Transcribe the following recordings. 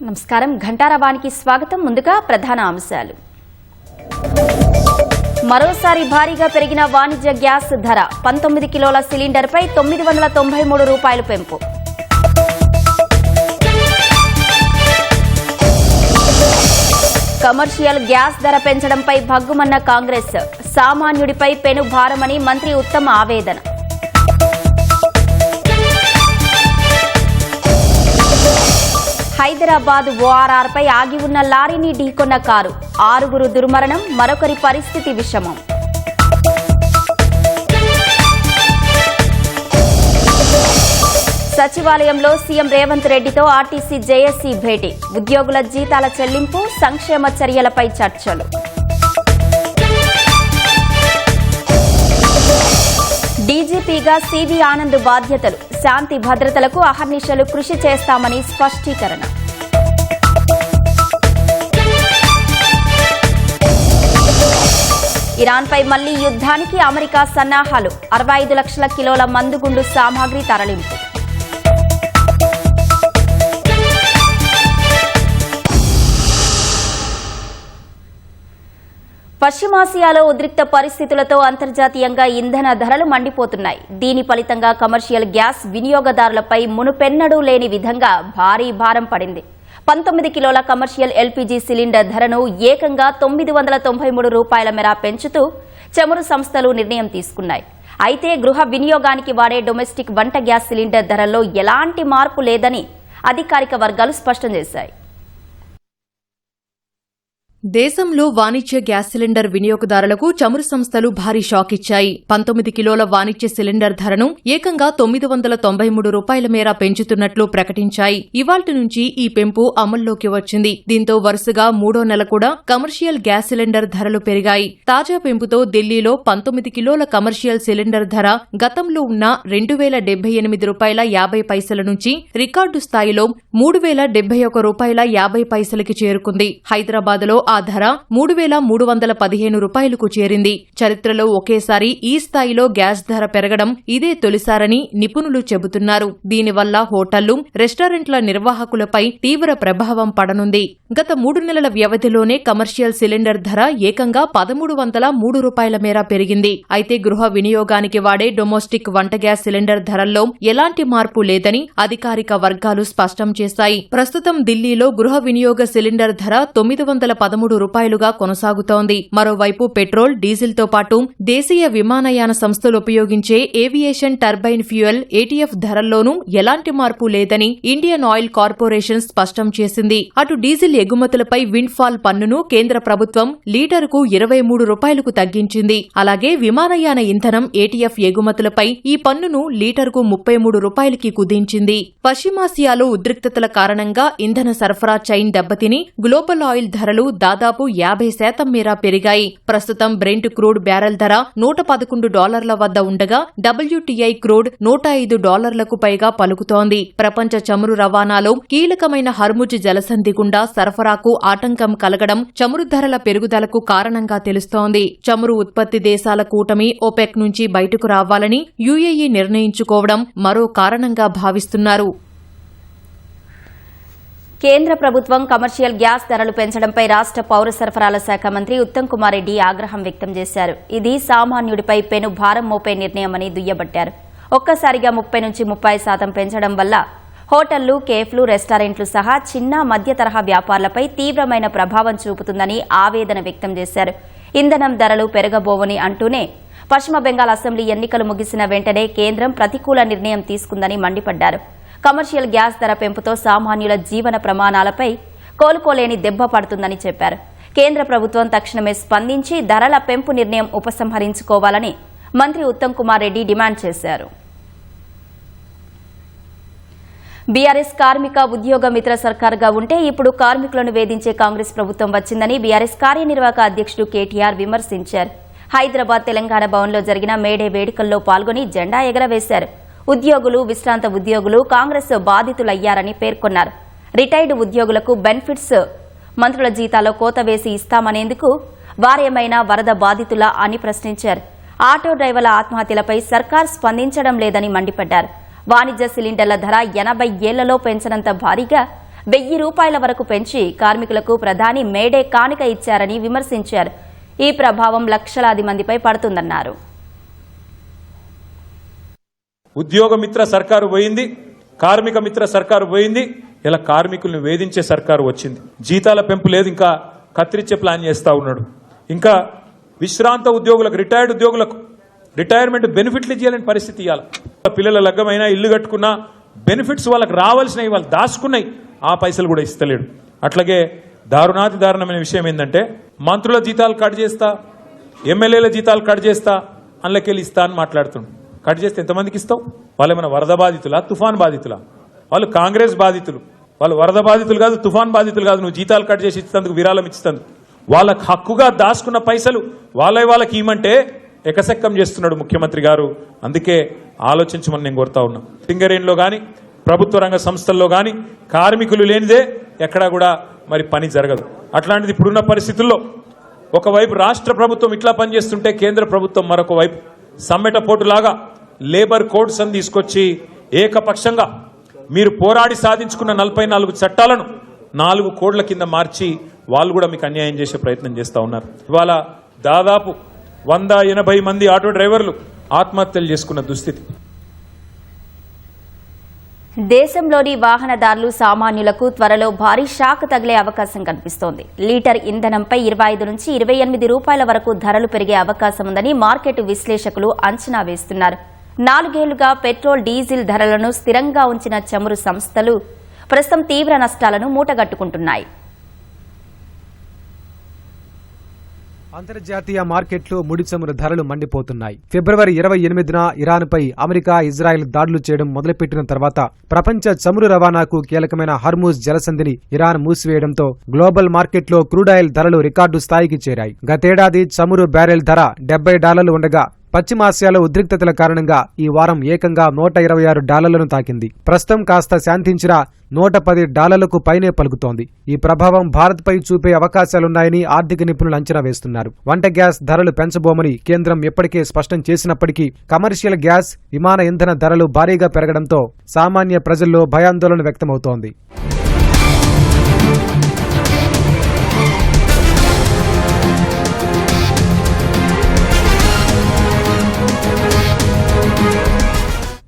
నమస్కారం. ఘంటారావానికి స్వాగతం. ముందుగా ప్రధాన అంశాలు. మరోసారి భారీగా పెరిగిన వాణిజ్య గ్యాస్ ధర. 19 కిలోల సిలిండర్పై 993 రూపాయలు పెంపు. కమర్షియల్ గ్యాస్ ధర పెంచడంపై భగ్గుమన్న కాంగ్రెస్. సామాన్యుడిపై పెను భారమని మంత్రి ఉత్తమ్ ఆవేదన. హైదరాబాద్ ఓఆర్ఆర్పై ఆగి ఉన్న లారీని ఢీకొన్న కారు. 6 దుర్మరణం, మరొకరి పరిస్థితి విషమం. సచివాలయంలో సీఎం రేవంత్ రెడ్డితో ఆర్టీసీ జేఏసీ భేటీ. ఉద్యోగుల జీతాల చెల్లింపు, సంక్షేమ చర్యలపై చర్చలు. డీజీపీగా సివి ఆనంద్ బాధ్యతలు. శాంతి భద్రతలకు అహర్నిశలు కృషి చేస్తామని స్పష్టీకరణ. ఇరాన్పై మళ్లీ యుద్ధానికి అమెరికా సన్నాహాలు. 65 లక్షల కిలోల మందుగుండు సామాగ్రి తరలింపు. పశ్చిమాసియాలో ఉద్రిక్త పరిస్థితులతో అంతర్జాతీయంగా ఇంధన ధరలు మండిపోతున్నాయి. దీని ఫలితంగా కమర్షియల్ గ్యాస్ వినియోగదారులపై మునుపెన్నడూ లేని విధంగా భారీ భారం పడింది. 19 కిలోల కమర్షియల్ ఎల్పీజీ సిలిండర్ ధరను ఏకంగా 993 రూపాయల మేర పెంచుతూ చమురు సంస్థలు నిర్ణయం తీసుకున్నాయి. అయితే గృహ వినియోగానికి వాడే డొమెస్టిక్ వంట గ్యాస్ సిలిండర్ ధరల్లో ఎలాంటి మార్పు లేదని అధికారిక వర్గాలు స్పష్టం చేశాయి. దేశంలో వాణిజ్య గ్యాస్ సిలిండర్ వినియోగదారులకు చమురు సంస్థలు భారీ షాక్ ఇచ్చాయి. 19 కిలోల వాణిజ్య సిలిండర్ ధరను ఏకంగా 993 రూపాయల మేర పెంచుతున్నట్లు ప్రకటించాయి. ఇవాళ్టి నుంచి ఈ పెంపు అమల్లోకి వచ్చింది. దీంతో వరుసగా 3వ నెల కూడా కమర్షియల్ గ్యాస్ సిలిండర్ ధరలు పెరిగాయి. తాజా పెంపుతో ఢిల్లీలో 19 కిలోల కమర్షియల్ సిలిండర్ ధర గతంలో ఉన్న 2078 రూపాయల 50 పైసల నుంచి రికార్డు స్థాయిలో 3071 రూపాయల 50 పైసలకి చేరుకుంది. హైదరాబాద్లో ఆ ధర 3315 రూపాయలకు చేరింది. చరిత్రలో ఒకేసారి ఈ స్థాయిలో గ్యాస్ ధర పెరగడం ఇదే తొలిసారని నిపుణులు చెబుతున్నారు. దీనివల్ల హోటళ్లు, రెస్టారెంట్ల నిర్వాహకులపై తీవ్ర ప్రభావం పడనుంది. గత 3 నెలల వ్యవధిలోనే కమర్షియల్ సిలిండర్ ధర ఏకంగా 1303 రూపాయల మేర పెరిగింది. అయితే గృహ వినియోగానికి వాడే డొమెస్టిక్ వంట గ్యాస్ సిలిండర్ ధరల్లో ఎలాంటి మార్పు లేదని అధికారిక వర్గాలు స్పష్టం చేశాయి. ప్రస్తుతం ఢిల్లీలో గృహ వినియోగ సిలిండర్ ధర 913 రూపాయలుగా కొనసాగుతోంది. మరోవైపు పెట్రోల్, డీజిల్తో పాటు దేశీయ విమానయాన సంస్థలు ఉపయోగించే ఏవియేషన్ టర్బైన్ ఫ్యూయల్ ఏటీఎఫ్ ధరల్లోనూ ఎలాంటి మార్పు లేదని ఇండియన్ ఆయిల్ కార్పొరేషన్ స్పష్టం చేసింది. అటు డీజిల్ ఎగుమతులపై విండ్ ఫాల్ పన్నును కేంద్ర ప్రభుత్వం లీటరుకు 23 రూపాయలకు తగ్గించింది. అలాగే విమానయాన ఇంధనం ఏటీఎఫ్ ఎగుమతులపై ఈ పన్నును లీటరుకు 33 రూపాయలకి కుదించింది. పశ్చిమాసియాలో ఉద్రిక్తతల కారణంగా ఇంధన సరఫరా చైన్ దెబ్బతిని గ్లోబల్ ఆయిల్ ధరలు దాదాపు 50% మేర పెరిగాయి. ప్రస్తుతం బ్రెంట్ క్రూడ్ బ్యారెల్ ధర $111 వద్ద ఉండగా డబ్ల్యూటీఐ క్రూడ్ $105కు పైగా పలుకుతోంది. ప్రపంచ చమురు రవాణాలో కీలకమైన హర్ముజ్ జలసంధి గుండా సరఫరాకు ఆటంకం కలగడం చమురు ధరల పెరుగుదలకు కారణంగా తెలుస్తోంది. చమురు ఉత్పత్తి దేశాల కూటమి ఓపెక్ నుంచి బయటకు రావాలని యూఏఈ నిర్ణయించుకోవడం మరో కారణంగా భావిస్తున్నారు. కేంద్ర ప్రభుత్వం కమర్షియల్ గ్యాస్ ధరలు పెంచడంపై రాష్ట్ర పౌర సరఫరాల శాఖ మంత్రి ఉత్తమ్ కుమార్ రెడ్డి ఆగ్రహం వ్యక్తం చేశారు. ఇది సామాన్యుడిపై పెను భారం మోపే నిర్ణయమని దుయ్యబట్టారు. ఒక్కసారిగా 30 నుంచి 30% పెంచడం వల్ల హోటళ్లు, కేఫ్లు, రెస్టారెంట్లు సహా చిన్న మధ్య తరహా వ్యాపారులపై తీవ్రమైన ప్రభావం చూపుతుందని ఆవేదన వ్యక్తం చేశారు. ఇంధనం ధరలు పెరగబోవని అంటూనే పశ్చిమ బెంగాల్ అసెంబ్లీ ఎన్నికలు ముగిసిన వెంటనే కేంద్రం ప్రతికూల నిర్ణయం తీసుకుందని మండిపడ్డారు. కమర్షియల్ గ్యాస్ ధర పెంపుతో సామాన్యుల జీవన ప్రమాణాలపై కోలుకోలేని దెబ్బ పడుతుందని చెప్పారు. కేంద్ర ప్రభుత్వం తక్షణమే స్పందించి ధరల పెంపు నిర్ణయం ఉపసంహరించుకోవాలని మంత్రి ఉత్తమ్ కుమార్ రెడ్డి డిమాండ్ చేశారు. బీఆర్ఎస్ కార్మిక ఉద్యోగ మిత్ర సర్కారుగా ఉంటే ఇప్పుడు కార్మికులను వేధించే కాంగ్రెస్ ప్రభుత్వం వచ్చిందని బీఆర్ఎస్ కార్యనిర్వాహక అధ్యక్షుడు కేటీఆర్ విమర్శించారు. హైదరాబాద్ తెలంగాణ భవన్లో జరిగిన మేడే వేడుకల్లో పాల్గొని జెండా ఎగరవేశారు. ఉద్యోగులు, విశ్రాంత ఉద్యోగులు కాంగ్రెస్ బాధితులయ్యారని పేర్కొన్నారు. రిటైర్డ్ ఉద్యోగులకు బెనిఫిట్స్, మంత్రుల జీతాల్లో కోత వేసి ఇస్తామనేందుకు వారేమైనా వరద బాధితులా అని ప్రశ్నించారు. ఆటో డ్రైవర్ల ఆత్మహత్యలపై సర్కార్ స్పందించడం లేదని మండిపడ్డారు. వాణిజ్య సిలిండర్ల ధర 80 ఏళ్లలో పెంచనంత భారీగా ₹1000 వరకు పెంచి కార్మికులకు ప్రధాని మేడే కానుక ఇచ్చారని విమర్శించారు. ఈ ప్రభావం లక్షలాది మందిపై పడుతుందన్నారు. ఉద్యోగ మిత్ర సర్కారు పోయింది, కార్మిక మిత్ర సర్కారు పోయింది, ఇలా కార్మికులను వేధించే సర్కారు వచ్చింది. జీతాల పెంపు లేదు, ఇంకా కత్తిరించే ప్లాన్ చేస్తా ఉన్నాడు. ఇంకా విశ్రాంత ఉద్యోగులకు, రిటైర్డ్ ఉద్యోగులకు రిటైర్మెంట్ బెనిఫిట్లు ఇవ్వాలని పరిస్థితి ఇవ్వాలి. పిల్లల లగ్గమైనా, ఇల్లు కట్టుకున్నా బెనిఫిట్స్ వాళ్ళకి రావాల్సినవి వాళ్ళు దాచుకున్నాయి, ఆ పైసలు కూడా ఇస్తలేడు. అట్లాగే దారుణాతి దారుణమైన విషయం ఏంటంటే మంత్రుల జీతాలు కట్ చేస్తా, ఎమ్మెల్యేల జీతాలు కట్ చేస్తా, అందులోకెళ్ళి ఇస్తా అని మాట్లాడుతున్నాడు. కట్ చేస్తే ఎంతమందికి ఇస్తావు? వాళ్ళు ఏమైనా వరద బాధితులా, తుఫాన్ బాధితులా? వాళ్ళు కాంగ్రెస్ బాధితులు, వాళ్ళు వరద బాధితులు కాదు, తుఫాన్ బాధితులు కాదు. నువ్వు జీతాలు కట్ చేసి ఇచ్చేందుకు, విరాళం ఇచ్చేందుకు వాళ్ళకు హక్కుగా దాచుకున్న పైసలు వాళ్ళకి ఇవ్వమంటే ఎకసెక్కం చేస్తున్నాడు ముఖ్యమంత్రి గారు. అందుకే ఆలోచించమని నేను కోరుతా ఉన్నా. సింగరేణిలో కానీ, ప్రభుత్వ రంగ సంస్థల్లో కానీ కార్మికులు లేనిదే ఎక్కడా కూడా మరి పని జరగదు. అట్లాంటిది ఇప్పుడున్న పరిస్థితుల్లో ఒకవైపు రాష్ట్ర ప్రభుత్వం ఇట్లా పనిచేస్తుంటే కేంద్ర ప్రభుత్వం మరొక వైపు సమ్మెట పోటులాగా లేబర్ కోడ్స్ అని తీసుకొచ్చి ఏకపక్షంగా మీరు పోరాడి సాధించుకున్న 44 చట్టాలను 4 కోడ్ల కింద మార్చి వాళ్ళు కూడా మీకు అన్యాయం చేసే ప్రయత్నం చేస్తూ ఉన్నారు. ఇవాళ దాదాపు 180 మంది ఆటో డ్రైవర్లు ఆత్మహత్యలు చేసుకున్న దుస్థితి. దేశంలోని వాహనదారులు, సామాన్యులకు త్వరలో భారీ షాక్ తగిలే అవకాశం కనిపిస్తోంది. లీటర్ ఇంధనంపై 25 నుంచి ₹28 వరకు ధరలు పెరిగే అవకాశం ఉందని మార్కెట్ విశ్లేషకులు అంచనా వేస్తున్నారు. 4 ఏళ్లుగా పెట్రోల్, డీజిల్ ధరలను స్థిరంగా ఉంచిన చమురు సంస్థలు ప్రస్తుతం తీవ్ర నష్టాలను మూటగట్టుకుంటున్నాయి. అంతర్జాతీయ మార్కెట్లో ముడి చమురు ధరలు మండిపోతున్నాయి. ఫిబ్రవరి 28న ఇరాన్పై అమెరికా, ఇజ్రాయెల్ దాడులు చేయడం మొదలుపెట్టిన తర్వాత ప్రపంచ చమురు రవాణాకు కీలకమైన హర్మూజ్ జలసంధిని ఇరాన్ మూసివేయడంతో గ్లోబల్ మార్కెట్లో క్రూడాయిల్ ధరలు రికార్డు స్థాయికి చేరాయి. గతేడాది చమురు బ్యారెల్ ధర $70 ఉండగా పశ్చిమాసియాలో ఉద్రిక్తతల కారణంగా ఈ వారం ఏకంగా $126 తాకింది. ప్రస్తుతం కాస్త శాంతించిన $110 పైనే పలుకుతోంది. ఈ ప్రభావం భారత్పై చూపే అవకాశాలున్నాయని ఆర్థిక నిపుణులు అంచనా వేస్తున్నారు. వంట గ్యాస్ ధరలు పెంచబోమని కేంద్రం ఇప్పటికే స్పష్టం చేసినప్పటికీ కమర్షియల్ గ్యాస్, విమాన ఇంధన ధరలు భారీగా పెరగడంతో సామాన్య ప్రజల్లో భయాందోళన వ్యక్తమవుతోంది.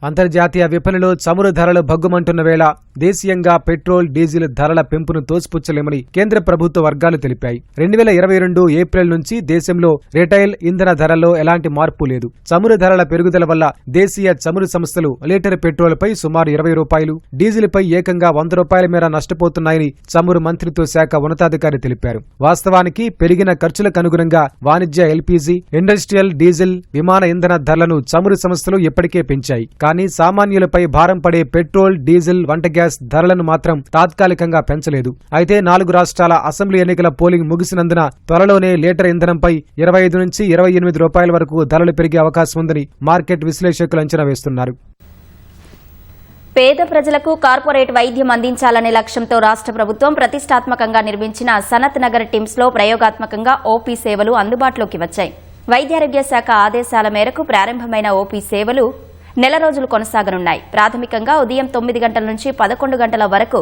అంతర్జాతీయ విపణిలో చమురు ధరలు భగ్గుమంటున్న వేళ దేశీయంగా పెట్రోల్, డీజిల్ ధరల పెంపును తోసిపుచ్చలేమని కేంద్ర ప్రభుత్వ వర్గాలు తెలిపాయి. 2022 ఏప్రిల్ నుంచి దేశంలో రిటైల్ ఇంధన ధరల్లో ఎలాంటి మార్పు లేదు. చమురు ధరల పెరుగుదల వల్ల దేశీయ చమురు సంస్థలు లీటర్ పెట్రోల్పై సుమారు ₹20, డీజిల్పై ఏకంగా ₹100 మేర నష్టపోతున్నాయని చమురు మంత్రిత్వ శాఖ ఉన్నతాధికారి తెలిపారు. వాస్తవానికి పెరిగిన ఖర్చులకు అనుగుణంగా వాణిజ్య ఎల్పీజీ, ఇండస్ట్రియల్ డీజిల్, విమాన ఇంధన ధరలను చమురు సంస్థలు ఇప్పటికే పెంచాయి. కానీ సామాన్యులపై భారం పడే పెట్రోల్, డీజిల్, వంట గ్యాస్ ధరలను మాత్రం తాత్కాలికంగా పెంచలేదు. అయితే 4 రాష్ట్రాల అసెంబ్లీ ఎన్నికల పోలింగ్ ముగిసినందున త్వరలోనే లీటర్ ఇంధనంపై ₹25 నుంచి ₹28 వరకు ధరలు పెరిగే అవకాశం ఉందని మార్కెట్ విశ్లేషకులు అంచనా వేస్తున్నారు. పేద ప్రజలకు కార్పొరేట్ వైద్యం అందించాలనే లక్ష్యంతో రాష్ట్ర ప్రభుత్వం ప్రతిష్టాత్మకంగా నిర్మించిన సనత్ నగర్ టిమ్స్ లో ప్రయోగాత్మకంగా ఓపీ సేవలు అందుబాటులోకి వచ్చాయి. వైద్యారోగ్య శాఖ ఆదేశాల మేరకు ప్రారంభమైన ఓపీ సేవలు నెల రోజులు కొనసాగనున్నాయి. ప్రాథమికంగా ఉదయం 9 గంటల నుంచి 11 గంటల వరకు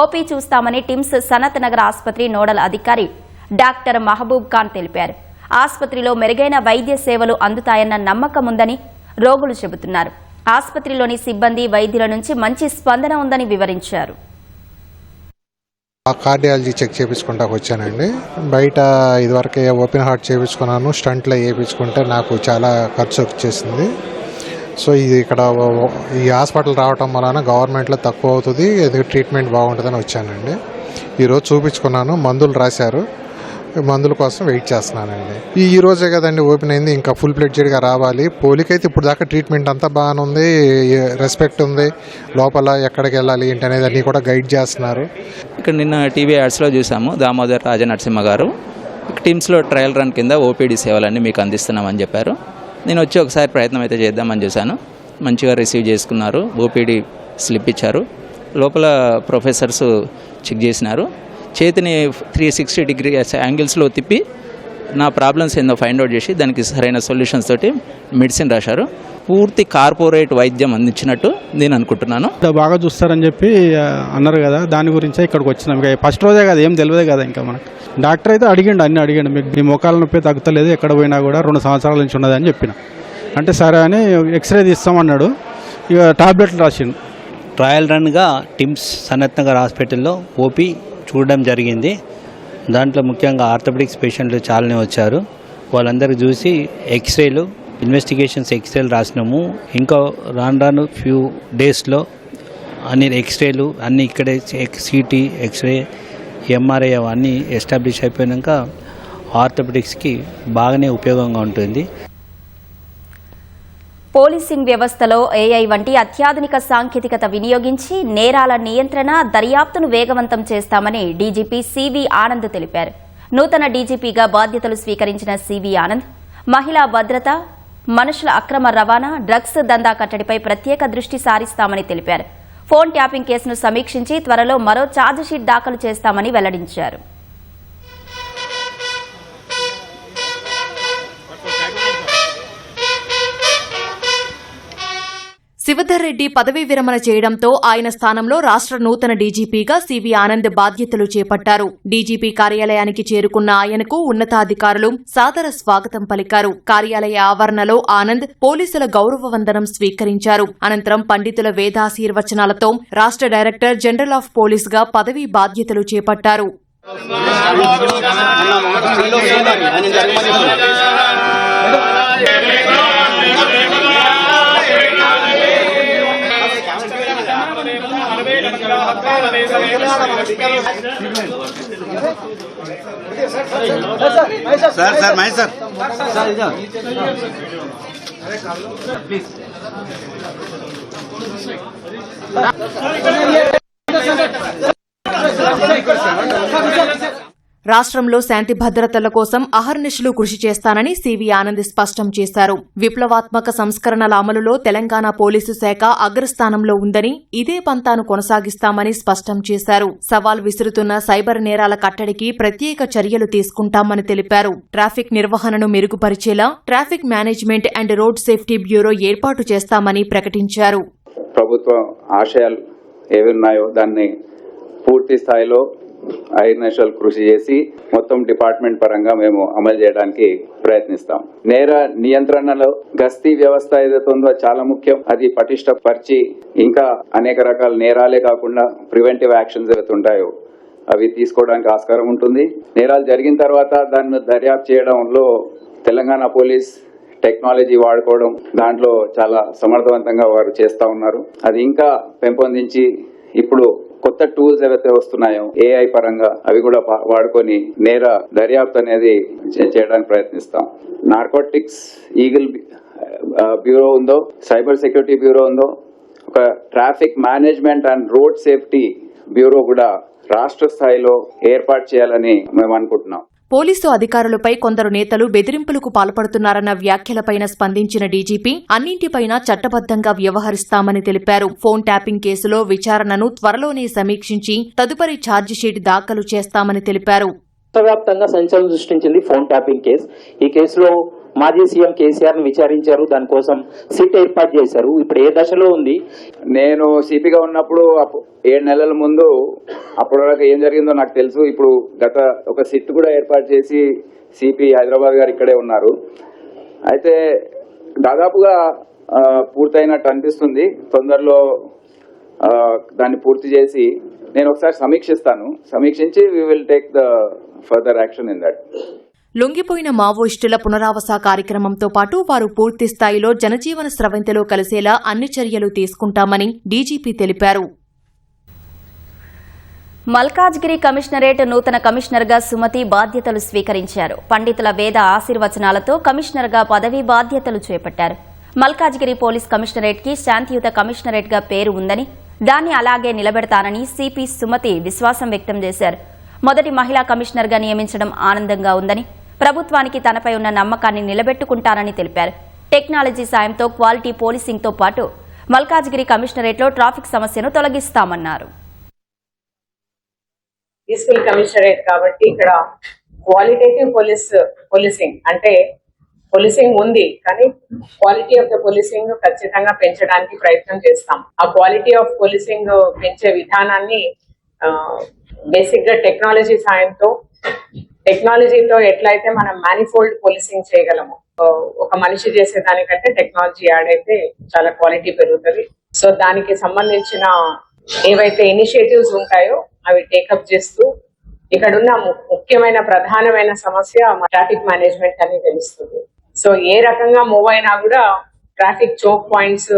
ఓపీ చూస్తామని టిమ్స్ సనత్ నగర్ ఆసుపత్రి నోడల్ అధికారి డాక్టర్ మహబూబ్ ఖాన్ తెలిపారు. ఆసుపత్రిలో మెరుగైన వైద్య సేవలు అందుతాయన్న నమ్మకం ఉందని రోగులు చెబుతున్నారు. ఆసుపత్రిలోని సిబ్బంది, వైద్యుల నుంచి మంచి స్పందన ఉందని వివరించారు. కార్డియాలజీ చెక్ చేయించుకుంటా వచ్చానండి. బయట ఇదివరకే ఓపెన్ హార్ట్ చేయించుకున్నాను, స్టంట్లో వేయించుకుంటే నాకు చాలా ఖర్చు వచ్చేసింది. సో ఇది ఇక్కడ ఈ హాస్పిటల్ రావటం వలన గవర్నమెంట్లో తక్కువ అవుతుంది, ట్రీట్మెంట్ బాగుంటుందని వచ్చానండి. ఈరోజు చూపించుకున్నాను, మందులు రాశారు, మందుల కోసం వెయిట్ చేస్తున్నానండి. ఈ రోజే కదండి ఓపెన్ అయింది, ఇంకా ఫుల్ ఫ్లెడ్జెడ్గా రావాలి. పోలికైతే ఇప్పుడు దాకా ట్రీట్మెంట్ అంతా బాగానే ఉంది, రెస్పెక్ట్ ఉంది. లోపల ఎక్కడికి వెళ్ళాలి ఏంటి అనేది అన్నీ కూడా గైడ్ చేస్తున్నారు. ఇక్కడ నిన్న టీవీ యాడ్స్లో చూసాము, దామోదర్ రాజనరసింహ గారు టీమ్స్లో ట్రయల్ రన్ కింద ఓపీడీ సేవలన్నీ మీకు అందిస్తున్నామని చెప్పారు. నేను వచ్చి ఒకసారి ప్రయత్నం అయితే చేద్దామని చూశాను. మంచిగా రిసీవ్ చేసుకున్నారు, ఓపీడీ స్లిప్ ఇచ్చారు. లోపల ప్రొఫెసర్స్ చెక్ చేసినారు. చేతిని 360 డిగ్రీ యాంగిల్స్లో తిప్పి నా ప్రాబ్లమ్స్ ఏందో ఫైండ్ అవుట్ చేసి దానికి సరైన సొల్యూషన్స్ తోటి మెడిసిన్ రాశారు. పూర్తి కార్పొరేట్ వైద్యం అందించినట్టు నేను అనుకుంటున్నాను. బాగా చూస్తారని చెప్పి అన్నారు కదా, దాని గురించే ఇక్కడికి వచ్చినాం. ఇంకా ఫస్ట్ రోజే కదా, ఏం తెలియదు కదా ఇంకా మనకు. డాక్టర్ అయితే అన్ని అడిగాడు, మీకు మీ మోకాల నొప్పి తగ్గుతలేదు, ఎక్కడ పోయినా కూడా 2 సంవత్సరాల నుంచి ఉన్నదని చెప్పిన. అంటే సరే అని ఎక్స్రే తీస్తామన్నాడు. ఇక టాబ్లెట్లు రాసిండు. ట్రయల్ రన్గా టిమ్స్ సనత్ నగర్ హాస్పిటల్లో ఓపీ చూడడం జరిగింది. దాంట్లో ముఖ్యంగా ఆర్థోపెడిక్స్ పేషెంట్లు చాలానే వచ్చారు. వాళ్ళందరూ చూసి ఎక్స్రేలు, ఇన్వెస్టిగేషన్స్ ఎక్స్రేలు రాసినాము. ఇంకా రాను ఫ్యూ డేస్లో అన్ని ఎక్స్రేలు అన్నీ ఇక్కడే సిటీ, ఎక్స్రే, ఎంఆర్ఐ అవన్నీ ఎస్టాబ్లిష్ అయిపోయాక ఆర్థోపెడిక్స్కి బాగానే ఉపయోగంగా ఉంటుంది. పోలీసింగ్ వ్యవస్థలో ఏఐ వంటి అత్యాధునిక సాంకేతికత వినియోగించి నేరాల నియంత్రణ, దర్యాప్తును వేగవంతం చేస్తామని డీజీపీ సివి ఆనంద్ తెలిపారు. నూతన డీజీపీగా బాధ్యతలు స్వీకరించిన సివి ఆనంద్ మహిళా భద్రత, మనుషుల అక్రమ రవాణా, డ్రగ్స్ దందా కట్టడిపై ప్రత్యేక దృష్టి సారిస్తామని తెలిపారు. ఫోన్ ట్యాపింగ్ కేసును సమీక్షించి త్వరలో మరో ఛార్జిషీట్ దాఖలు చేస్తామని వెల్లడించారు. శివధర్ రెడ్డి పదవీ విరమణ చేయడంతో ఆయన స్థానంలో రాష్ట్ర నూతన డీజీపీగా సివి ఆనంద్ బాధ్యతలు చేపట్టారు. డీజీపీ కార్యాలయానికి చేరుకున్న ఆయనకు ఉన్నతాధికారులు సాదర స్వాగతం పలికారు. కార్యాలయ ఆవరణలో ఆనంద్ పోలీసుల గౌరవ వందనం స్వీకరించారు. అనంతరం పండితుల వేదాశీర్వచనాలతో రాష్ట్ర డైరెక్టర్ జనరల్ ఆఫ్ పోలీసుగా పదవీ బాధ్యతలు చేపట్టారు. Sir Mahesh sir please. రాష్ట్రంలో శాంతి భద్రతల కోసం అహర్నిశలు కృషి చేస్తానని సివి ఆనంద్ స్పష్టం చేశారు. విప్లవాత్మక సంస్కరణల అమలులో తెలంగాణ పోలీసు శాఖ అగ్రస్థానంలో ఉందని, ఇదే పంతాను కొనసాగిస్తామని స్పష్టం చేశారు. సవాల్ విసురుతున్న సైబర్ నేరాల కట్టడికి ప్రత్యేక చర్యలు తీసుకుంటామని తెలిపారు. ట్రాఫిక్ నిర్వహణను మెరుగుపరిచేలా traffic management and road safety bureau ఏర్పాటు చేస్తామని ప్రకటించారు. ప్రభుత్వ ఆశయాలు ఏవున్నాయో దాన్ని పూర్తి స్థాయిలో ఐర్నెషల్ కృషి చేసి మొత్తం డిపార్ట్మెంట్ పరంగా మేము అమలు చేయడానికి ప్రయత్నిస్తాం. నేర నియంత్రణలో గస్తీ వ్యవస్థ ఏదైతే ఉందో చాలా ముఖ్యం. అది పటిష్టపరిచి ఇంకా అనేక రకాల నేరాలే కాకుండా ప్రివెంటివ్ యాక్షన్స్ ఏవైతే ఉంటాయో అవి తీసుకోవడానికి ఆస్కారం ఉంటుంది. నేరాలు జరిగిన తర్వాత దాన్ని దర్యాప్తు చేయడంలో తెలంగాణ పోలీస్ టెక్నాలజీ వాడుకోవడం దాంట్లో చాలా సమర్థవంతంగా వారు చేస్తా ఉన్నారు. అది ఇంకా పెంపొందించి ఇప్పుడు కొత్త టూల్స్ ఏవైతే వస్తున్నాయో ఏఐ పరంగా అవి కూడా వాడుకొని నేర దర్యాప్తు అనేది చేయడానికి ప్రయత్నిస్తాం. నార్కోటిక్స్ ఈగిల్ బ్యూరో ఉందో, సైబర్ సెక్యూరిటీ బ్యూరో ఉందో, ఒక traffic management and road safety bureau కూడా రాష్ట్ర స్థాయిలో ఏర్పాటు చేయాలని మేము అనుకుంటున్నాం. పోలీసు అధికారులపై కొందరు నేతలు బెదిరింపులకు పాల్పడుతున్నారన్న వ్యాఖ్యలపైన స్పందించిన డీజీపీ అన్నింటిపైనా చట్టబద్దంగా వ్యవహరిస్తామని తెలిపారు. ఫోన్ ట్యాపింగ్ కేసులో విచారణను త్వరలోనే సమీక్షించి తదుపరి ఛార్జిషీట్ దాఖలు చేస్తామని తెలిపారు. రాష్ట్రవ్యాప్తంగా సంచలనం సృష్టించింది ఫోన్ ట్యాపింగ్ కేసు. ఈ కేసులో మాజీ సీఎం కేసీఆర్ ను విచారించారు. దానికోసం సిట్ ఏర్పాటు చేశారు. ఇప్పుడు ఏ దశలో ఉంది? నేను సిపిగా ఉన్నప్పుడు 7 నెలల ముందు అప్పటి వరకు ఏం జరిగిందో నాకు తెలుసు. ఇప్పుడు గత ఒక సిట్ కూడా ఏర్పాటు చేసి సిపి హైదరాబాద్ గారు ఇక్కడే ఉన్నారు. అయితే దాదాపుగా పూర్తయినట్టు అనిపిస్తుంది. తొందరలో దాన్ని పూర్తి చేసి నేను ఒకసారి సమీక్షించి we will take the further action in that. లొంగిపోయిన మావోయిస్టుల పునరావాస కార్యక్రమంతో పాటు వారు పూర్తి స్థాయిలో జనజీవన స్రవంతిలో కలిసేలా అన్ని చర్యలు తీసుకుంటామని డీజీపీ తెలిపారు. మల్కాజ్గిరి కమిషనరేట్ నూతన కమిషనర్గా సుమతి బాధ్యతలు స్వీకరించారు. పండితుల వేద ఆశీర్వచనాలతో కమిషనర్గా పదవీ బాధ్యతలు చేపట్టారు. మల్కాజ్గిరి పోలీస్ కమిషనరేట్కి శాంతియుత కమిషనరేట్గా పేరు ఉందని, దాన్ని అలాగే నిలబెడతానని సిపి సుమతి విశ్వాసం వ్యక్తం చేశారు. మొదటి మహిళా కమిషనర్గా నియమించడం ఆనందంగా ఉందని, ప్రభుత్వానికి తనపై ఉన్న నమ్మకాన్ని నిలబెట్టుకుంటానని తెలిపారు. టెక్నాలజీ సాయంతో క్వాలిటీ పోలీసింగ్తో పాటు మల్కాజ్గిరి కమిషనరేట్లో ట్రాఫిక్ సమస్యను తొలగిస్తామన్నారు. పీస్ఫుల్ కమిషనరేట్ కాబట్టి ఇక్కడ క్వాలిటేటివ్ పోలీసింగ్ అంటే పోలీసింగ్ ఉంది, కానీ క్వాలిటీ ఆఫ్ ద పోలీసింగ్ ఖచ్చితంగా పెంచడానికి ప్రయత్నం చేస్తాం. ఆ క్వాలిటీ ఆఫ్ పోలీసింగ్ పెంచే విధానాన్ని బేసిక్ గా టెక్నాలజీతో ఎట్లయితే మనం మేనిఫోల్డ్ పోలీసింగ్ చేయగలము, ఒక మనిషి చేసే దానికంటే టెక్నాలజీ యాడ్ అయితే చాలా క్వాలిటీ పెరుగుతుంది. సో దానికి సంబంధించిన ఏవైతే ఇనిషియేటివ్స్ ఉంటాయో అవి టేకప్ చేస్తూ ఇక్కడున్న ముఖ్యమైన ప్రధానమైన సమస్య ట్రాఫిక్ మేనేజ్మెంట్ అని తెలుస్తుంది. సో ఏ రకంగా మూవ్ అయినా కూడా ట్రాఫిక్ చోక్ పాయింట్స్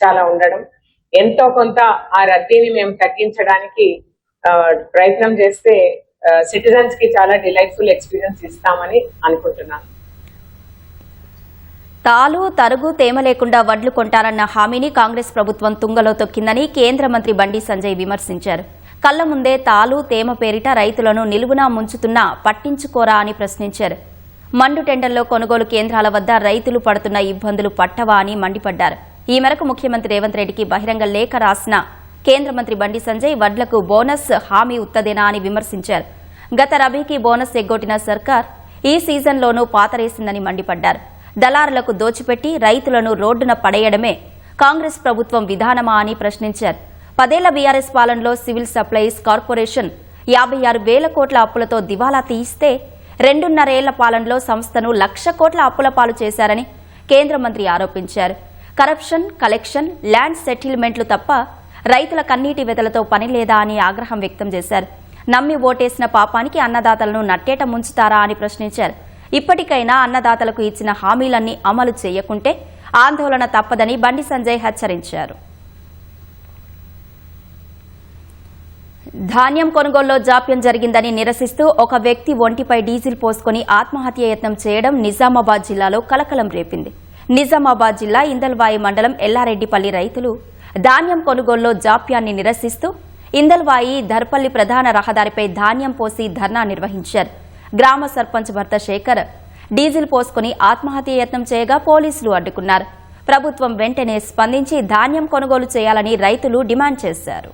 చాలా ఉండడం, ఎంతో కొంత ఆ రద్దీని మేము తగ్గించడానికి ప్రయత్నం చేస్తే సిటిజన్స్ కి చాలా డిలైట్ఫుల్ ఎక్స్పీరియన్స్ ఇస్తామని అనుకుంటున్నాను. తాలు తరుగు తేమ లేకుండా వడ్లు కొంటారన్న హామీని కాంగ్రెస్ ప్రభుత్వం తుంగలో తొక్కిందని కేంద్ర మంత్రి బండి సంజయ్ విమర్శించారు. కళ్ల ముందే తాలు తేమ పేరిట రైతులను నిలువునా ముంచుతున్నా పట్టించుకోరా అని ప్రశ్నించారు. మండు టెండర్లో కొనుగోలు కేంద్రాల వద్ద రైతులు పడుతున్న ఇబ్బందులు పట్టవా అని మండిపడ్డారు. ఈ మేరకు ముఖ్యమంత్రి రేవంత్ రెడ్డికి బహిరంగ లేఖ రాసిన కేంద్ర మంత్రి బండి సంజయ్ వడ్లకు బోనస్ హామీ ఉత్తదేనా అని విమర్శించారు. గత రబీకి బోనస్ ఎగ్గొట్టిన సర్కార్ ఈ సీజన్లోనూ పాతరేసిందని మండిపడ్డారు. దళారులకు దోచిపెట్టి రైతులను రోడ్డున పడేయడమే కాంగ్రెస్ ప్రభుత్వం విధానమా అని ప్రశ్నించారు. 10 ఏళ్ల బీఆర్ఎస్ పాలనలో సివిల్ సప్లైస్ కార్పొరేషన్ 56,000 కోట్ల అప్పులతో దివాలా తీయిస్తే 2.5 ఏళ్ల పాలనలో సంస్థను 1,00,000 కోట్ల అప్పుల పాలు చేశారని కేంద్ర మంత్రి ఆరోపించారు. కరప్షన్, కలెక్షన్, ల్యాండ్ సెటిల్మెంట్లు తప్ప రైతుల కన్నీటి వెతలతో పని లేదా అని ఆగ్రహం వ్యక్తం చేశారు. నమ్మి ఓటేసిన పాపానికి అన్నదాతలను నట్టేట ముంచుతారా అని ప్రశ్నించారు. ఇప్పటికైనా అన్నదాతలకు ఇచ్చిన హామీలన్నీ అమలు చేయకుంటే ఆందోళన తప్పదని బండి సంజయ్ హెచ్చరించారు. ధాన్యం కొనుగోలులో జాప్యం జరిగిందని నిరసిస్తూ ఒక వ్యక్తి ఒంటిపై డీజిల్ పోసుకుని ఆత్మహత్య యత్నం చేయడం నిజామాబాద్ జిల్లాలో కలకలం రేపింది. నిజామాబాద్ జిల్లా ఇందల్వాయి మండలం ఎల్లారెడ్డిపల్లి రైతులు ధాన్యం కొనుగోలులో జాప్యాన్ని నిరసిస్తూ ఇందల్వాయి ధర్పల్లి ప్రధాన రహదారిపై ధాన్యం పోసి ధర్నా నిర్వహించారు. గ్రామ సర్పంచ్ భర్త శేఖర్ డీజిల్ పోసుకుని ఆత్మహత్య యత్నం చేయగా పోలీసులు అడ్డుకున్నారు. ప్రభుత్వం వెంటనే స్పందించి ధాన్యం కొనుగోలు చేయాలని రైతులు డిమాండ్ చేశారు.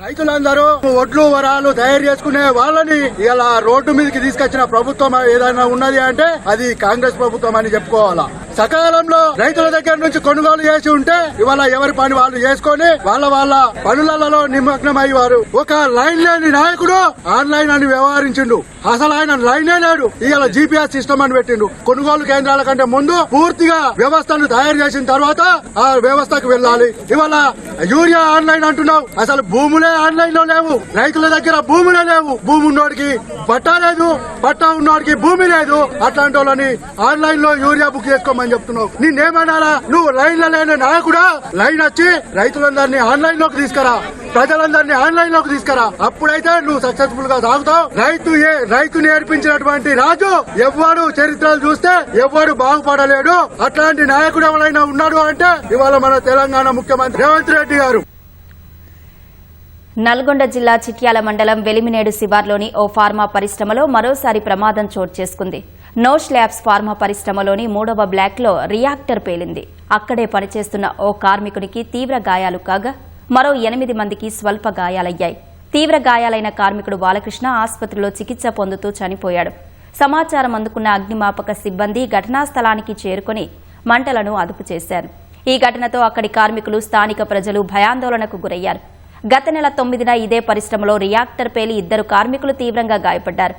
రైతులందరూ ఒడ్లు వరాలు తయారు చేసుకునే వాళ్ళని ఇలా రోడ్డు మీదకి తీసుకొచ్చిన ప్రభుత్వం ఏదైనా ఉన్నది అంటే అది కాంగ్రెస్ ప్రభుత్వం అని చెప్పుకోవాలా. సకాలంలో రైతుల దగ్గర నుంచి కొనుగోలు చేసి ఉంటే ఇవాళ ఎవరి పని వాళ్ళు చేసుకుని వాళ్ళ పనులలో నిమగ్నమై వారు. ఒక లైన్ లేని నాయకుడు ఆన్లైన్ అని వ్యవహరించిండు. అసలు ఆయన లైనే లేడు. ఇవాళ జీపీఎస్ సిస్టమ్ అని పెట్టిండు. కొనుగోలు కేంద్రాల కంటే ముందు పూర్తిగా వ్యవస్థను తయారు చేసిన తర్వాత ఆ వ్యవస్థకు వెళ్ళాలి. ఇవాళ యూరియా ఆన్లైన్ అంటున్నావు, అసలు భూములే ఆన్లైన్ లో లేవు. రైతుల దగ్గర భూములే లేవు. భూమి ఉన్నోడికి పట్టా లేదు, పట్టా ఉన్నోడికి భూమి లేదు. అట్లాంటి వాళ్ళని ఆన్లైన్ లో యూరియా బుక్ చేసుకోమని చెప్తున్నావు. నిన్నేమనాలా? నువ్వు లైన్ లో లేని నాయకుడా? లైన్ వచ్చి రైతులందరినీ ఆన్లైన్ లోకి తీసుకురా, ప్రజలందరినీ ఆన్లైన్ లోకి తీసుకురా. అప్పుడైతే నువ్వు సక్సెస్ఫుల్ గా సాగుతావు. రైతు నేర్పించినటువంటి రాజు ఎవ్వడు చరిత్రలు చూస్తే ఎవ్వడు బాగుపడలేడు. అట్లాంటి నాయకుడు ఎవరైనా ఉన్నాడు అంటే ఇవాళ మన తెలంగాణ ముఖ్యమంత్రి రేవంత్ రెడ్డి గారు. నల్గొండ జిల్లా చిట్యాల మండలం వెలిమినేడు శివార్లోని ఓ ఫార్మా పరిశ్రమలో మరోసారి ప్రమాదం చోటు చేసుకుంది. నో స్లాబ్స్ ఫార్మా పరిశ్రమలోని 3వ బ్లాక్లో రియాక్టర్ పేలింది. అక్కడే పనిచేస్తున్న ఓ కార్మికునికి తీవ్ర గాయాలు కాగా మరో 8 మందికి స్వల్ప గాయాలయ్యాయి. తీవ్ర గాయాలైన కార్మికుడు బాలకృష్ణ ఆసుపత్రిలో చికిత్స పొందుతూ చనిపోయాడు. సమాచారం అందుకున్న అగ్నిమాపక సిబ్బంది ఘటనా స్థలానికి చేరుకుని మంటలను అదుపు చేశారు. ఈ ఘటనతో అక్కడి కార్మికులు, స్థానిక ప్రజలు భయాందోళనకు గురయ్యారు. గత నెల 9న ఇదే పరిశ్రమలో రియాక్టర్ పేలి 2 కార్మికులు తీవ్రంగా గాయపడ్డారు.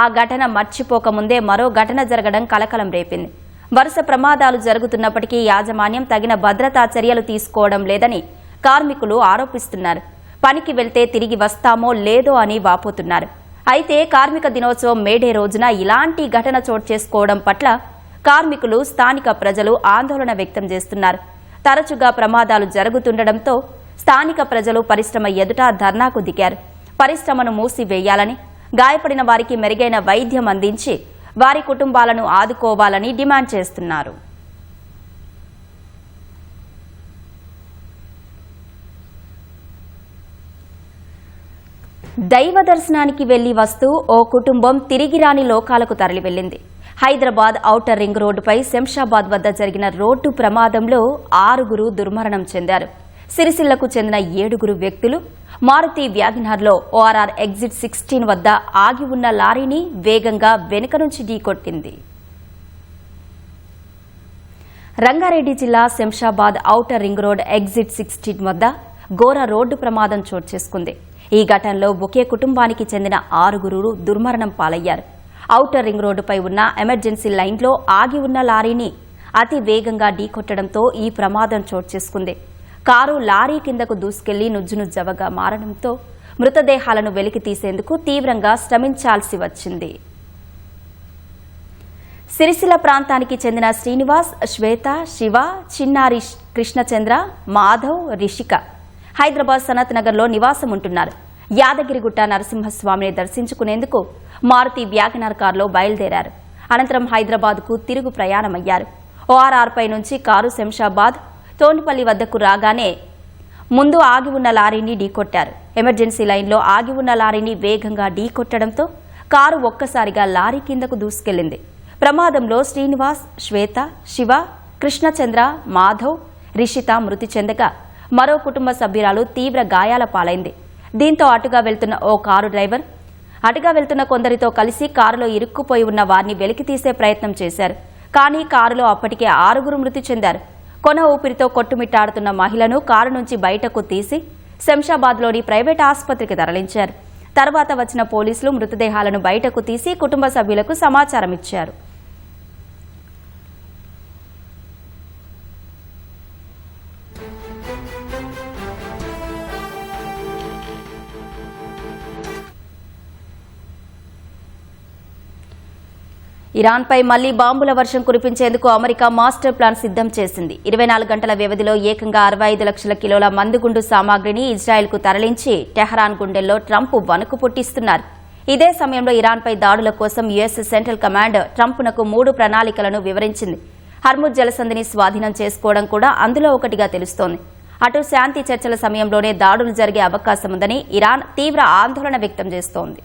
ఆ ఘటన మర్చిపోకముందే మరో ఘటన జరగడం కలకలం రేపింది. వరుస ప్రమాదాలు జరుగుతున్నప్పటికీ యాజమాన్యం తగిన భద్రతా చర్యలు తీసుకోవడం లేదని కార్మికులు ఆరోపిస్తున్నారు. పనికి వెళ్తే తిరిగి వస్తామో లేదో అని వాపోతున్నారు. అయితే కార్మిక దినోత్సవం మేడే రోజున ఇలాంటి ఘటన చోటు చేసుకోవడం పట్ల కార్మికులు, స్థానిక ప్రజలు ఆందోళన వ్యక్తం చేస్తున్నారు. తరచుగా ప్రమాదాలు జరుగుతుండటంతో స్థానిక ప్రజలు పరిశ్రమ ఎదుట ధర్నాకు దిగారు. పరిశ్రమను మూసివేయాలని, గాయపడిన వారికి మెరుగైన వైద్యం అందించి వారి కుటుంబాలను ఆదుకోవాలని డిమాండ్ చేస్తున్నారు. దైవ దర్శనానికి వెళ్లి వస్తూ ఓ కుటుంబం తిరిగి రాని లోకాలకు తరలి వెళ్లింది. హైదరాబాద్ ఔటర్ రింగ్ రోడ్డుపై శంషాబాద్ వద్ద జరిగిన రోడ్డు ప్రమాదంలో 6 దుర్మరణం చెందారు. సిరిసిల్లకు చెందిన 7 వ్యక్తులు మారుతి వ్యాగనార్లో ORR ఎగ్జిట్ 16 వద్ద ఆగి ఉన్న లారీని వేగంగా వెనుక నుంచి ఢీకొట్టింది. రంగారెడ్డి జిల్లా Shamshabad outer ring road exit 16 వద్ద ఘోర రోడ్డు ప్రమాదం చోటు చేసుకుంది. ఈ ఘటనలో ఒకే కుటుంబానికి చెందిన 6 దుర్మరణం పాలయ్యారు. ఔటర్ రింగ్ రోడ్డుపై ఉన్న ఎమర్జెన్సీ లైన్లో ఆగి ఉన్న లారీని అతి వేగంగా ఢీకొట్టడంతో ఈ ప్రమాదం చోటు చేసుకుంది. కారు లారీ కిందకు దూసుకెళ్లి నుజ్జునుజ్జవగా మారడంతో మృతదేహాలను వెలికి తీసేందుకు తీవ్రంగా శ్రమించాల్సి వచ్చింది. సిరిసిల్ల ప్రాంతానికి చెందిన శ్రీనివాస్, శ్వేత, శివ, చిన్నారి కృష్ణచంద్ర, మాధవ్, రిషిక హైదరాబాద్ సనత్ నగర్లో నివాసం ఉంటున్నారు. యాదగిరిగుట్ట నరసింహస్వామిని దర్శించుకునేందుకు మారుతి వ్యాగనార్ కారులో బయలుదేరారు. అనంతరం హైదరాబాద్కు తిరుగు ప్రయాణమయ్యారు. ORR పై నుంచి కారు శంషాబాద్ తోనిపల్లి వద్దకు రాగానే ముందు ఆగి ఉన్న లారీని ఢీకొట్టారు. ఎమర్జెన్సీ లైన్లో ఆగి ఉన్న లారీని వేగంగా ఢీకొట్టడంతో కారు ఒక్కసారిగా లారీ కిందకు దూసుకెళ్లింది. ప్రమాదంలో శ్రీనివాస్, శ్వేత, శివ, కృష్ణచంద్ర, మాధవ్, రిషిత మృతి చెందగా మరో కుటుంబ సభ్యురాలు తీవ్ర గాయాల పాలైంది. దీంతో అటుగా వెళ్తున్న ఓ కారు డ్రైవర్ అటుగా వెళ్తున్న కొందరితో కలిసి కారులో ఇరుక్కుపోయి ఉన్న వారిని వెలికితీసే ప్రయత్నం చేశారు. కానీ కారులో అప్పటికే 6 మృతి చెందారు. కొన ఊపిరితో కొట్టుమిట్టాడుతున్న మహిళను కారు నుంచి బయటకు తీసి శంషాబాద్లోని ప్రైవేట్ ఆసుపత్రికి తరలించారు. తర్వాత వచ్చిన పోలీసులు మృతదేహాలను బయటకు తీసి కుటుంబ సభ్యులకు సమాచారం ఇచ్చారు. ఇరాన్పై మళ్లీ బాంబుల వర్షం కురిపించేందుకు అమెరికా మాస్టర్ ప్లాన్ సిద్దం చేసింది. 24 గంటల వ్యవధిలో ఏకంగా 65 లక్షల కిలోల మందుగుండు సామాగ్రిని ఇజ్రాయెల్కు తరలించి టెహరాన్ గుండెల్లో ట్రంప్ వణుకు పుట్టిస్తున్నారు. ఇదే సమయంలో ఇరాన్పై దాడుల కోసం యుఎస్ సెంట్రల్ కమాండ్ ట్రంప్నకు 3 ప్రణాళికలను వివరించింది. హర్ముజ్ జలసంధిని స్వాధీనం చేసుకోవడం కూడా అందులో ఒకటిగా తెలుస్తోంది. అటు శాంతి చర్చల సమయంలోనే దాడులు జరిగే అవకాశముందని ఇరాన్ తీవ్ర ఆందోళన వ్యక్తం చేస్తోంది.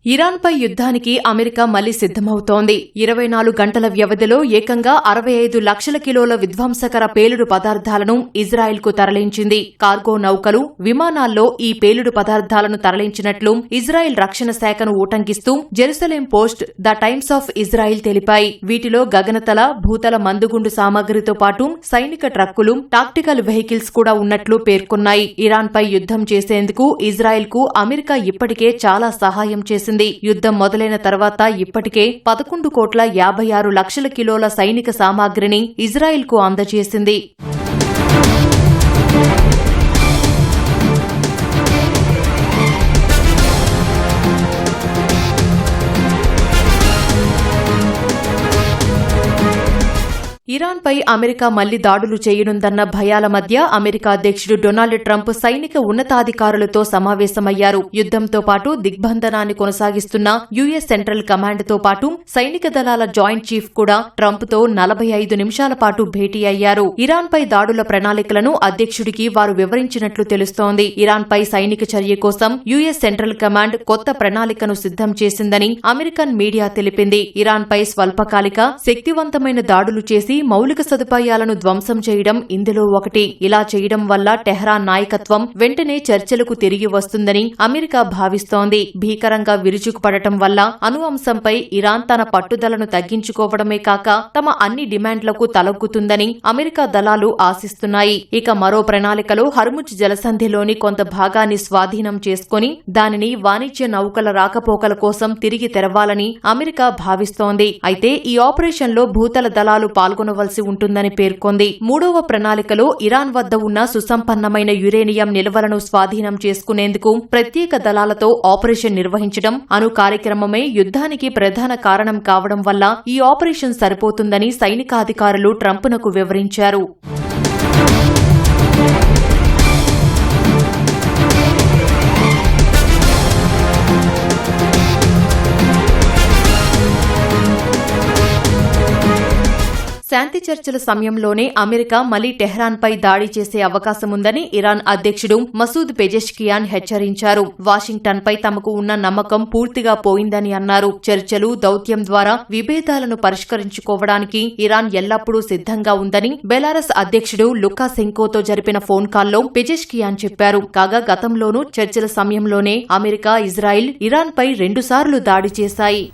ఇరాన్పై యుద్ధానికి అమెరికా మళ్లీ సిద్దమవుతోంది. 24 గంటల వ్యవధిలో ఏకంగా 65 లక్షల కిలోల విధ్వంసకర పేలుడు పదార్థాలను ఇజ్రాయెల్కు తరలించింది. కార్గో నౌకలు, విమానాల్లో ఈ పేలుడు పదార్థాలను తరలించినట్లు ఇజ్రాయెల్ రక్షణ శాఖను ఊటంకిస్తూ Jerusalem Post, the Times of Israel తెలిపాయి. వీటిలో గగనతల, భూతల మందుగుండు సామగ్రితో పాటు సైనిక ట్రక్కులు, టాక్టికల్ వెహికల్స్ కూడా ఉన్నట్లు పేర్కొన్నాయి. ఇరాన్పై యుద్దం చేసేందుకు ఇజ్రాయెల్కు అమెరికా ఇప్పటికే చాలా సహాయం చేసింది. యుద్దం మొదలైన తర్వాత ఇప్పటికే 11,56 లక్షల కిలోల సైనిక సామాగ్రిని ఇజ్రాయెల్కు అందజేసింది. ఇరాన్పై అమెరికా మళ్లీ దాడులు చేయనుందన్న భయాల మధ్య అమెరికా అధ్యక్షుడు డొనాల్డ్ ట్రంప్ సైనిక ఉన్నతాధికారులతో సమావేశమయ్యారు. యుద్దంతో పాటు దిగ్బంధనాన్ని కొనసాగిస్తున్న యుఎస్ సెంట్రల్ కమాండ్తో పాటు సైనిక దళాల జాయింట్ చీఫ్ కూడా ట్రంప్తో 45 నిమిషాల పాటు భేటీ అయ్యారు. ఇరాన్పై దాడుల ప్రణాళికలను అధ్యక్షుడికి వారు వివరించినట్లు తెలుస్తోంది. ఇరాన్పై సైనిక చర్య కోసం యుఎస్ సెంట్రల్ కమాండ్ కొత్త ప్రణాళికను సిద్దం చేసిందని అమెరికన్ మీడియా తెలిపింది. ఇరాన్పై స్వల్పకాలిక శక్తివంతమైన దాడులు చేసి మౌలిక సదుపాయాలను ధ్వంసం చేయడం ఇందులో ఒకటి. ఇలా చేయడం వల్ల టెహ్రాన్ నాయకత్వం వెంటనే చర్చలకు తిరిగి వస్తుందని అమెరికా భావిస్తోంది. భీకరంగా విరుచుకుపడటం వల్ల అణు అంశంపై ఇరాన్ తన పట్టుదలను తగ్గించుకోవడమే కాక తమ అన్ని డిమాండ్లకు తలొగ్గుతుందని అమెరికా దళాలు ఆశిస్తున్నాయి. ఇక మరో ప్రణాళికలో హర్ముజ్ జలసంధిలోని కొంత భాగాన్ని స్వాధీనం చేసుకుని దానిని వాణిజ్య నౌకల రాకపోకల కోసం తిరిగి తెరవాలని అమెరికా భావిస్తోంది. అయితే ఈ ఆపరేషన్లో భూతల దళాలు పాల్గొనవలసి ఉంటుందని పేర్కొంది. మూడవ ప్రణాళికలో ఇరాన్ వద్ద ఉన్న సుసంపన్నమైన యురేనియం నిల్వలను స్వాధీనం చేసుకునేందుకు ప్రత్యేక దళాలతో ఆపరేషన్ నిర్వహించడం, అణు కార్యక్రమమే యుద్ధానికి ప్రధాన కారణం కావడం వల్ల ఈ ఆపరేషన్ సరిపోతుందని సైనికాధికారులు ట్రంప్నకు వివరించారు. శాంతి చర్చల సమయంలోనే అమెరికా మళ్లీ టెహ్రాన్పై దాడి చేసే అవకాశముందని ఇరాన్ అధ్యక్షుడు మసూద్ పెజెష్కియాన్ హెచ్చరించారు. వాషింగ్టన్పై తమకు ఉన్న నమ్మకం పూర్తిగా పోయిందని అన్నారు. చర్చలు, దౌత్యం ద్వారా విభేదాలను పరిష్కరించుకోవడానికి ఇరాన్ ఎల్లప్పుడూ సిద్ధంగా ఉందని బెలారస్ అధ్యక్షుడు లుకాసెంకోతో జరిపిన ఫోన్ కాల్లో పెజెష్కియాన్ చెప్పారు. కాగా గతంలోనూ చర్చల సమయంలోనే అమెరికా, ఇజ్రాయిల్ ఇరాన్పై 2 సార్లు దాడి చేశాయి.